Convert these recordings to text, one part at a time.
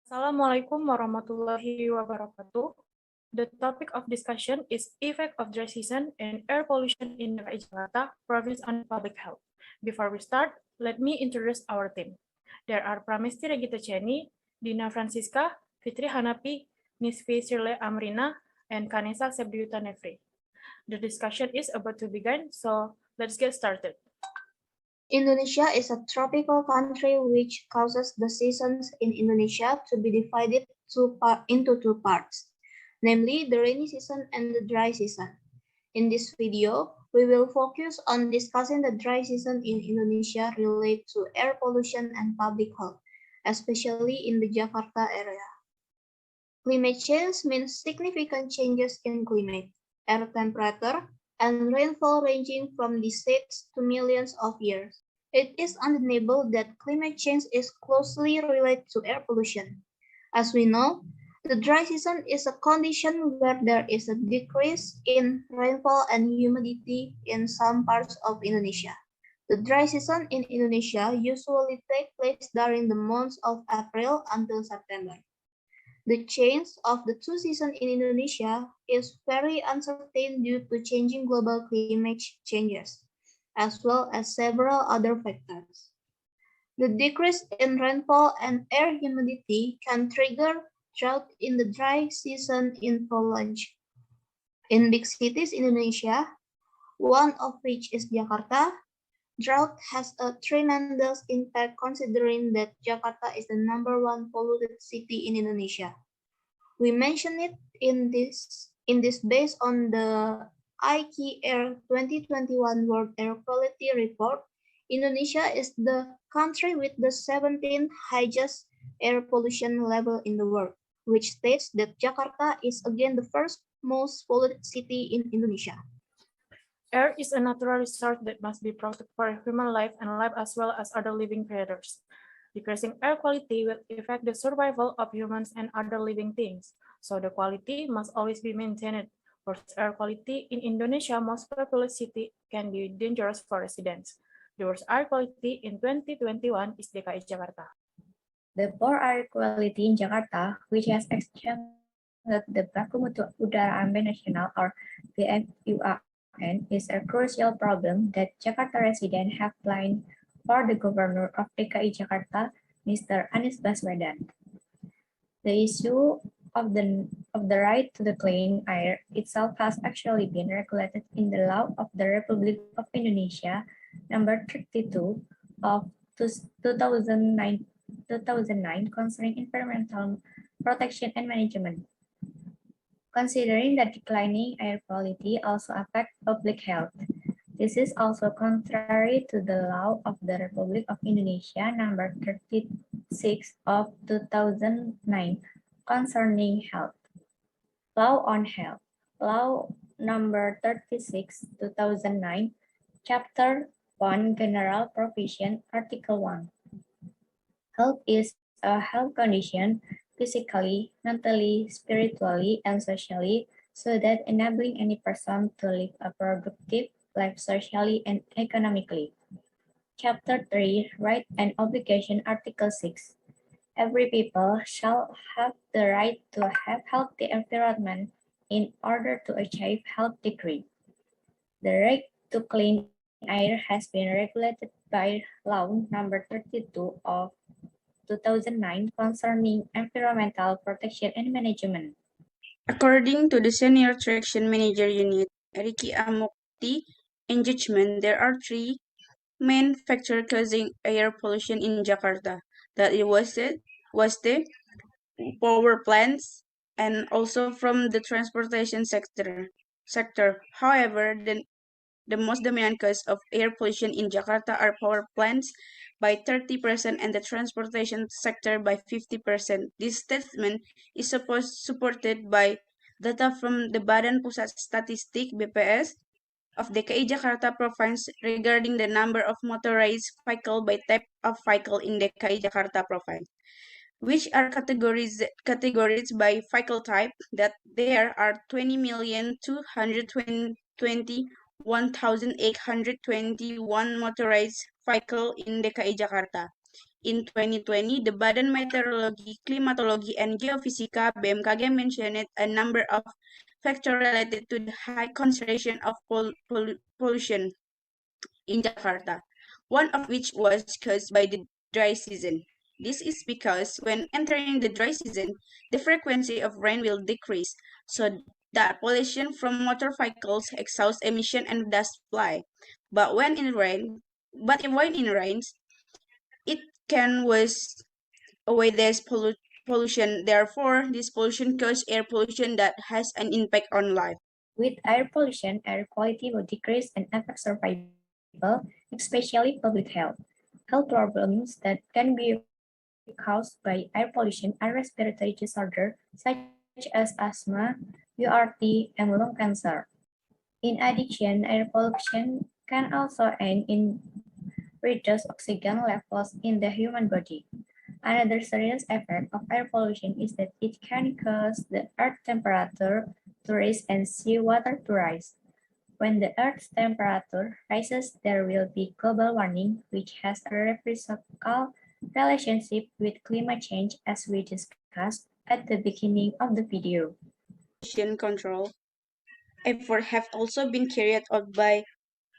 Assalamualaikum warahmatullahi wabarakatuh. The topic of discussion is effect of dry season and air pollution in DKI Jakarta province on public health. Before we start, let me introduce our team. There are Pramesti Regita Cheni, Dina Francisca, Fitri Hanapi, Nisfi Sirle Amrina, and Kanesa Sebdiuta Nefri. The discussion is about to begin, so let's get started. Indonesia is a tropical country which causes the seasons in Indonesia to be divided into two parts, namely the rainy season and the dry season. In this video, we will focus on discussing the dry season in Indonesia related to air pollution and public health, especially in the Jakarta area. Climate change means significant changes in climate, air temperature, and rainfall ranging from decades to millions of years. It is undeniable that climate change is closely related to air pollution. As we know, the dry season is a condition where there is a decrease in rainfall and humidity in some parts of Indonesia. The dry season in Indonesia usually takes place during the months of April until September. The change of the two seasons in Indonesia is very uncertain due to changing global climate changes, as well as several other factors. The decrease in rainfall and air humidity can trigger drought in the dry season in prolonged. In big cities in Indonesia, one of which is Jakarta, drought has a tremendous impact considering that Jakarta is the #1 polluted city in Indonesia. We mention it in this based on the IQAir 2021 World Air Quality Report. Indonesia is the country with the 17th highest air pollution level in the world, which states that Jakarta is again the first most polluted city in Indonesia. Air is a natural resource that must be protected for human life and life as well as other living creatures. Decreasing air quality will affect the survival of humans and other living things, so the quality must always be maintained. Worse air quality in Indonesia, most populous city, can be dangerous for residents. The worst air quality in 2021 is DKI Jakarta. The poor air quality in Jakarta, which has extended the Baku Mutu Udara Ambient Nasional or BMUAN, is a crucial problem that Jakarta residents have blamed for the Governor of DKI Jakarta, Mr. Anies Baswedan. The issue of the right to the clean air itself has actually been regulated in the law of the Republic of Indonesia, number 32 of 2009 concerning environmental protection and management. Considering that declining air quality also affects public health, this is also contrary to the law of the Republic of Indonesia number 36 of 2009 concerning health. Law on Health, Law number 36 2009, Chapter 1, General Provision, Article 1. Health is a health condition physically, mentally, spiritually, and socially, so that enabling any person to live a productive life socially and economically. Chapter 3, Right and Obligation, Article 6. Every people shall have the right to have healthy environment in order to achieve health degree. The right to clean air has been regulated by Law number 32 of 2009 concerning environmental protection and management. According to the Senior Traction Manager Unit, Ricky Amokti, in judgment, there are three main factors causing air pollution in Jakarta. That it was the power plants and also from the transportation sector. However, the most dominant cause of air pollution in Jakarta are power plants by 30% and the transportation sector by 50%. This statement is supported by data from the Badan Pusat Statistik (BPS) of DKI Jakarta Province regarding the number of motorized vehicle by type of vehicle in DKI Jakarta Province, which are categorized by vehicle type, that there are 20,221,821 motorized vehicle in DKI Jakarta. in 2020, the Badan Meteorology, Climatology, and Geophysica (BMKG) mentioned a number of factors related to the high concentration of pollution in Jakarta, one of which was caused by the dry season. This is because when entering the dry season, the frequency of rain will decrease, so that pollution from motor vehicles, exhaust emission, and dust fly. But when it rains, it can wash away this pollution. Therefore, this pollution causes air pollution that has an impact on life. With air pollution, air quality will decrease and affect survival, especially public health. Health problems that can be caused by air pollution are respiratory disorders such as asthma, URT, and lung cancer. In addition, air pollution can also end in reduced oxygen levels in the human body. Another serious effect of air pollution is that it can cause the earth temperature to rise and seawater to rise. When the Earth's temperature rises, there will be global warming, which has a reciprocal relationship with climate change, as we discussed at the beginning of the video. Pollution control efforts have also been carried out by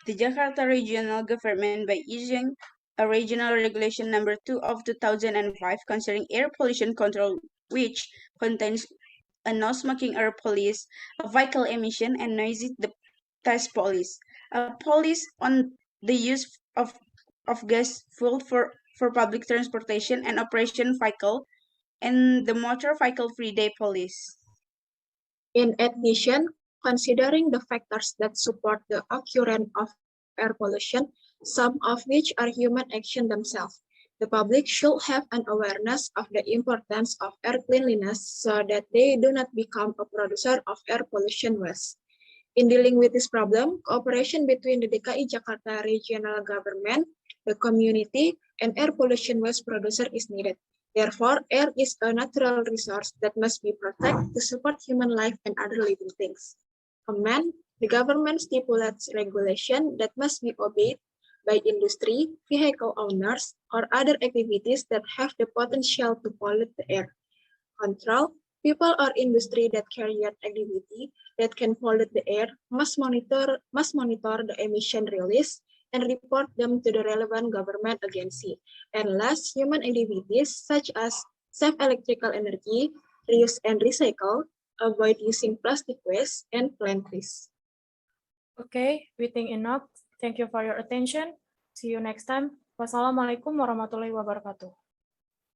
the Jakarta regional government by issuing a regional regulation number 2 of 2005 concerning air pollution control, which contains a no smoking air policy, a vehicle emission and noisy test policy, a policy on the use of gas fuel for public transportation and operation vehicle, and the motor vehicle free day policy. In addition, considering the factors that support the occurrence of air pollution, some of which are human action themselves, the public should have an awareness of the importance of air cleanliness so that they do not become a producer of air pollution waste. In dealing with this problem, cooperation between the DKI Jakarta regional government, the community, and air pollution waste producer is needed. Therefore, air is a natural resource that must be protected to support human life and other living things. Command, the government stipulates regulation that must be obeyed by industry, vehicle owners, or other activities that have the potential to pollute the air. Control, people or industry that carry out activity that can pollute the air must monitor the emission release and report them to the relevant government agency. And last, human activities such as save electrical energy, reuse and recycle, avoid using plastic waste, and plant trees. Okay, we think enough. Thank you for your attention. See you next time. Wassalamualaikum warahmatullahi wabarakatuh.